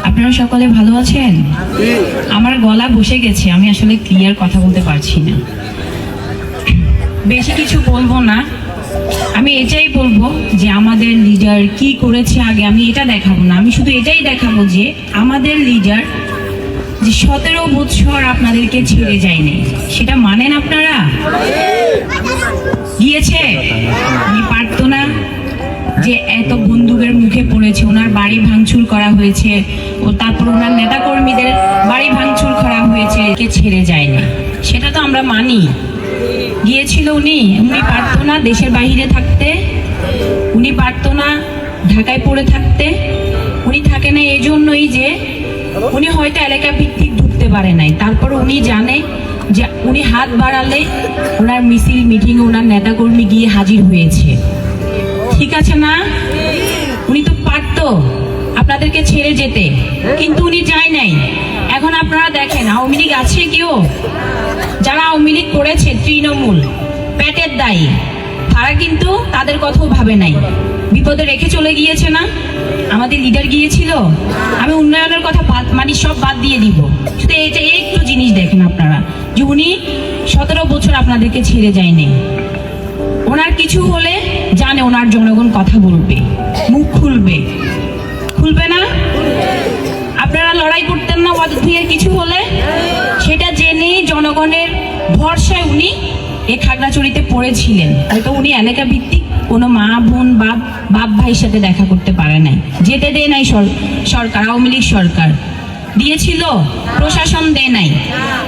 আপনারা সকলে ভালো আছেন? আমার গলা বসে গেছে, আমি আসলে ক্লিয়ার কথা বলতে পারছি না। বেশি কিছু বলবো না, আমি এটাই বলবো যে আমাদের লিডার কি করেছে আগে আমি এটা দেখাবো না, আমি শুধু এটাই দেখাবো যে আমাদের লিডার যে 17 বছর আপনাদেরকে ছেড়ে যায়নি, সেটা মানেন আপনারা? গিয়েছে, উনি পারতো না যে এত বন্দুকের মুখে পড়েছে, ওনার বাড়ি ভাঙচুর করা হয়েছে, ও তারপর ওনার নেতাকর্মীদের বাড়ি ভাঙচুর করা হয়েছে, কে ছেড়ে যায়নি, সেটা তো আমরা মানি। গিয়েছিল উনি পারতো না দেশের বাইরে থাকতে, উনি পারতো না ঢাকায় পড়ে থাকতে, উনি থাকে না এই জন্যই যে উনি হয়তো এলাকা ভিত্তিক ঢুকতে পারে নাই, তারপর উনি জানে যে উনি হাত বাড়ালে ওনার মিছিল মিটিং ওনার নেতাকর্মী গিয়ে হাজির হয়েছে, ঠিক আছে না? উনি তো পারতো আপনাদেরকে ছেড়ে যেতে, কিন্তু উনি যায় নাই। এখন আপনারা দেখেন আওয়ামী লীগ আছে কেউ? যারা আওয়ামী লীগ করেছে তৃণমূল পেটের দায়ী, তারা কিন্তু তাদের কথাও ভাবে নাই, বিপদে রেখে চলে গিয়েছে না? আমাদের লিডার গিয়েছিল। আমি উন্নয়নের কথা মানে সব বাদ দিয়ে দিব, শুধু এটা একটু জিনিস দেখেন আপনারা যে উনি 17 বছর আপনাদেরকে ছেড়ে যায়নি। ওনার কিছু হলে জানে ওনার জনগণ কথা বলবে, মুখ খুলবে, খুলবে না? আপনারা লড়াই করতেন না ওয়াদুদ ভূঁইয়ার কিছু হলে? সেটা জেনেই জনগণের ভরসায় উনি এই খাগড়াছড়িতে পড়েছিলেন। হয়তো উনি এলাকা ভিত্তিক কোনো মা বোন বাপ ভাইয়ের সাথে দেখা করতে পারে নাই, যেতে দেয় নাই সরকার, আওয়ামী লীগ সরকার দিয়েছিল, প্রশাসন দেয় নাই।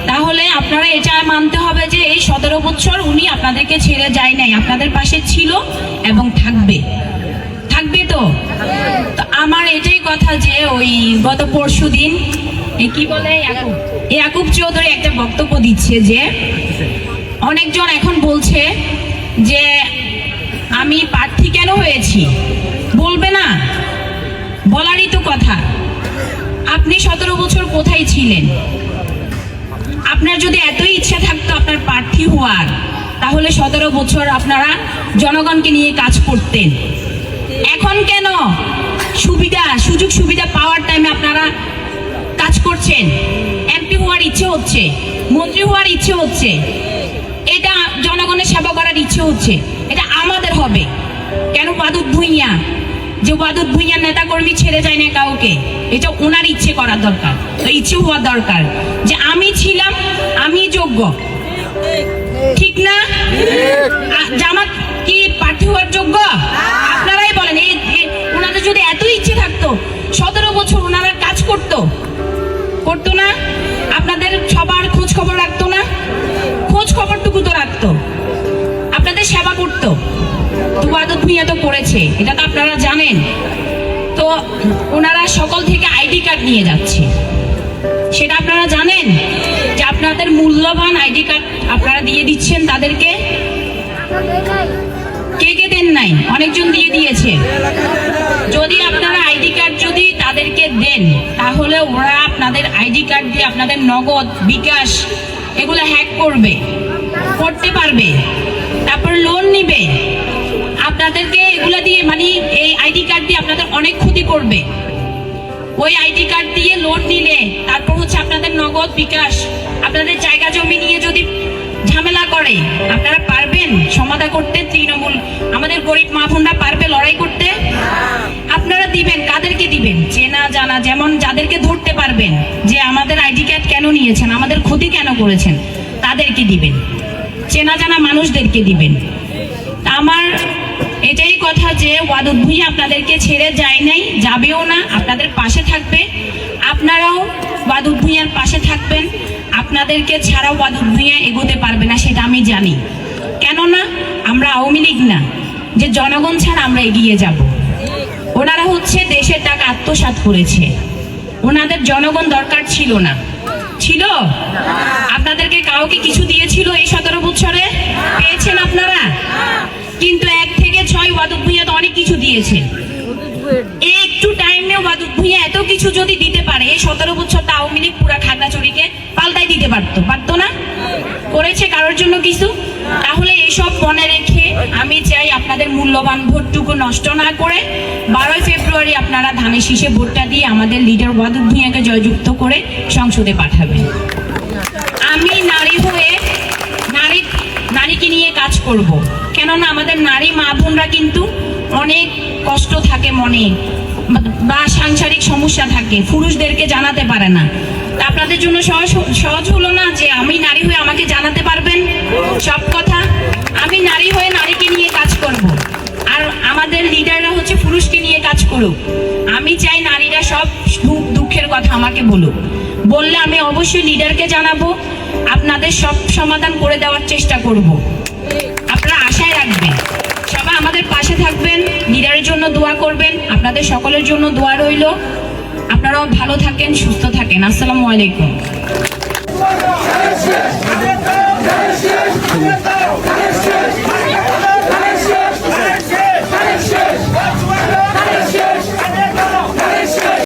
তাহলে আপনারা এটা মানতে হবে যে এই 17 বছর উনি আপনাদেরকে ছেড়ে যায় নাই, আপনাদের পাশে ছিল এবং থাকবে, থাকবে তো। আমার এটাই কথা যে ওই গত পরশুদিন কি বলে ইয়াকুব চৌধুরী একটা বক্তব্য দিচ্ছে যে অনেকজন এখন বলছে যে আমি প্রার্থী কেন হয়েছি, বলবে না? বলারই তো কথা। আপনি 17 বছর কোথায় ছিলেন? আপনার যদি এতই ইচ্ছা থাকতো আপনার প্রার্থী হওয়ার, তাহলে 17 বছর আপনারা জনগণকে নিয়ে কাজ করতেন। এখন কেন সুযোগ সুবিধা পাওয়ার টাইমে আপনারা কাজ করছেন? এমপি হওয়ার ইচ্ছে হচ্ছে, মন্ত্রী হওয়ার ইচ্ছে হচ্ছে, এটা জনগণের সেবা করার ইচ্ছে হচ্ছে, এটা আমাদের হবে কেন? ওয়াদুদ ভূঁইয়া যে ওয়াদুদ ভূঁইয়ার নেতাকর্মী ছেড়ে যায় না কাউকে, এটা ওনার ইচ্ছে করার দরকার, ইচ্ছে হওয়ার দরকার যে আমি ছিলাম, আমি যোগ্য, ঠিক না? জামাত কি প্রার্থী হওয়ার যোগ্য? আপনারাই বলেন। ওনাদের যদি এত ইচ্ছে থাকতো 17 বছর ওনারা কাজ করতো না? আপনাদের সবার খোঁজ খবর রাখতো না? খোঁজ খবরটুকু তো রাখতো, আপনাদের সেবা করতো। তো ওয়াদুদ ভূঁইয়া তো করেছে, এটা তো আপনারা জানেন। তো ওনারা সকল থেকে আইডি কার্ড নিয়ে যাচ্ছে, সেটা আপনারা জানেন যে আপনাদের মূল্যবান আইডি কার্ড আপনারা দিয়ে দিচ্ছেন তাদেরকে। কে কে দেন নাই? অনেকজন দিয়ে দিয়েছে। যদি আপনারা আইডি কার্ড যদি তাদেরকে দেন, তাহলে ওরা আপনাদের আইডি কার্ড দিয়ে আপনাদের নগদ বিকাশ এগুলো হ্যাক করতে পারবে, তারপর লোন নিবে আপনাদেরকে, এগুলো দিয়ে মানে এই আইডি কার্ড দিয়ে আপনাদের অনেক ক্ষতি করবে। ওই আইডি কার্ড দিয়ে লোন নিলে তারপর হচ্ছে আপনাদের নগদ বিকাশ, আপনাদের জায়গা জমি নিয়ে যদি ঝামেলা করে, আপনারা পারবেন সমাধান করতে? তৃণমূল আমাদের গরিব মা বোনরা পারবে লড়াই করতে? আপনারা দিবেন, কাদেরকে দিবেন? চেনা জানা, যেমন যাদেরকে ধরতে পারবেন যে আমাদের আইডি কার্ড কেন নিয়েছেন, আমাদের ক্ষতি কেন করেছেন, তাদেরকে দিবেন, চেনা জানা মানুষদেরকে দিবেন। আমার এটাই কথা যে ওয়াদুদ ভূঁইয়া আপনাদেরকে ছেড়ে যায় নাই, যাবেও না, আপনাদের পাশে থাকবে। আপনারাও ওয়াদুদ ভূঁইয়ার পাশে থাকবেন। আপনাদেরকে ছাড়া ওয়াদুদ ভূঁইয়া এগোতে পারবে না, সেটা আমি জানি। কেননা আমরা আওয়ামী লীগ না যে জনগণ ছাড়া আমরা এগিয়ে যাব। ওনারা হচ্ছে দেশের টাকা আত্মসাৎ করেছে, ওনাদের জনগণ দরকার ছিল না, ছিল? আপনাদেরকে কাউকে কিছু দিয়েছিল এই 17 বছরে? পেয়েছেন আপনারা? কিন্তু 1 থেকে 6 ওয়াদুদ ভূঁইয়া তো অনেক কিছু দিয়েছে। একটু টাইমে ওয়াদুদ ভূঁইয়া এত কিছু যদি দিতে পারে, এই 17 বছর তো আওয়ামী লীগ পুরা খাগড়াছড়িকে পাল্টাই দিতে পারতো না? করেছে কারোর জন্য কিছু? তাহলে এইসব মনে রেখে আমি চাই আপনাদের মূল্যবান ভোটটুকু নষ্ট না করে 12 ফেব্রুয়ারি আপনারা ধানের শীষে ভোটটা দিয়ে আমাদের লিডার ওয়াদুদ ভূঁইয়াকে জয়যুক্ত করে সংসদে পাঠাবেন। আমি নারী হয়ে নারীকে নিয়ে কাজ করব, কেননা আমাদের নারী মা বোনরা কিন্তু অনেক কষ্ট থাকে মনে, বা সাংসারিক সমস্যা থাকে, পুরুষদেরকে জানাতে পারে না। তা আপনাদের জন্য সহজ হলো না যে আমি নারী হয়ে আমাকে জানাতে পারবেন সব কথা? আমি নারী হয়ে নারীকে নিয়ে কাজ করব, আর আমাদের লিডাররা হচ্ছে পুরুষকে নিয়ে কাজ করুক। আমি চাই নারীরা সব সুখ দুঃখের কথা আমাকে বলুক, বললে আমি অবশ্যই লিডারকে জানাবো, আপনাদের সব সমাধান করে দেওয়ার চেষ্টা করব। আপনারা আশায় রাখবেন, সবাই আমাদের পাশে থাকবেন, লিডারের জন্য দোয়া করবেন। আপনাদের সকলের জন্য দোয়া রইল। আপনারাও ভালো থাকেন, সুস্থ থাকেন। আসসালামু আলাইকুম।